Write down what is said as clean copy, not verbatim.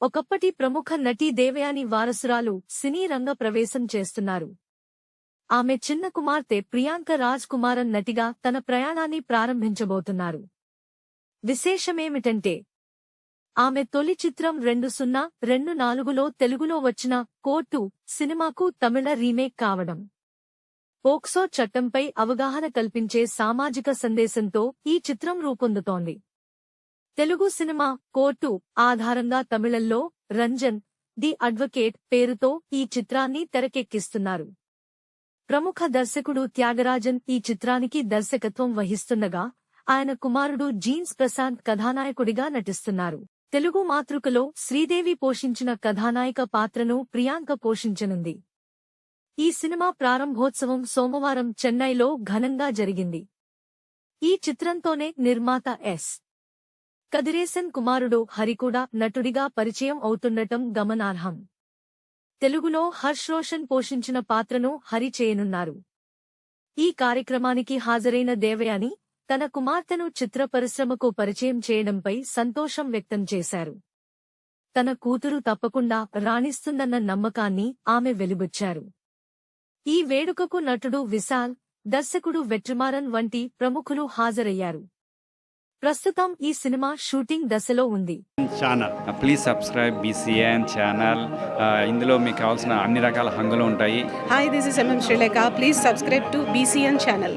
ఒకప్పటి ప్రముఖ నటి దేవయాని వారసురాలు సినీ రంగ ప్రవేశం చేస్తున్నారు. ఆమె చిన్న కుమార్తె ప్రియాంక రాజ్ కుమారన్ నటిగా తన ప్రయాణాన్ని ప్రారంభించబోతున్నారు. విశేషమేమిటంటే ఆమె తొలి చిత్రం 2024లో తెలుగులో వచ్చిన కోర్టు సినిమాకు తమిళ రీమేక్ కావడం. పోక్సో చట్టంపై అవగాహన కల్పించే సామాజిక సందేశంతో ఈ చిత్రం రూపొందుతోంది. తెలుగు సినిమా కోర్టు ఆధారంగా తమిళంలో రంజన్ ది అడ్వకేట్ పేరుతో ఈ చిత్రాన్ని తెరకెక్కిస్తున్నారు. ప్రముఖ దర్శకుడు త్యాగరాజన్ ఈ చిత్రానికి దర్శకత్వం వహిస్తుండగా ఆయన కుమారుడు జీన్స్ ప్రశాంత్ కథానాయకుడిగా నటిస్తున్నారు. తెలుగు మాతృకలో శ్రీదేవి పోషించిన కథానాయక పాత్రను ప్రియాంక పోషించనుంది. ఈ సినిమా ప్రారంభోత్సవం సోమవారం చెన్నైలో ఘనంగా జరిగింది. ఈ చిత్రంతోనే నిర్మాత ఎస్. కదిరేసన్ కుమారుడు హరి కూడా నటుడిగా పరిచయం అవుతుండటం గమనార్హం. తెలుగులో హర్ష్ రోషన్ పోషించిన పాత్రను హరి చేయనున్నారు. ఈ కార్యక్రమానికి హాజరైన దేవయాని తన కుమార్తెను చిత్ర పరిశ్రమకు పరిచయం చేయడంపై సంతోషం వ్యక్తం చేశారు. తన కూతురు తప్పకుండా రాణిస్తుందన్న నమ్మకాన్ని ఆమె వెలిబుచ్చారు. ఈ వేడుకకు నటుడు విశాల్, దర్శకుడు వెట్రిమారన్ వంటి ప్రముఖులు హాజరయ్యారు. ప్రస్తుతం ఈ సినిమా షూటింగ్ దశలో ఉంది. Please subscribe BCN channel. ఇందులో మీకు కావాల్సిన అన్ని రకాల హంగులు ఉంటాయి. Hi, this is MM Sri Lanka. Please subscribe to BCN channel.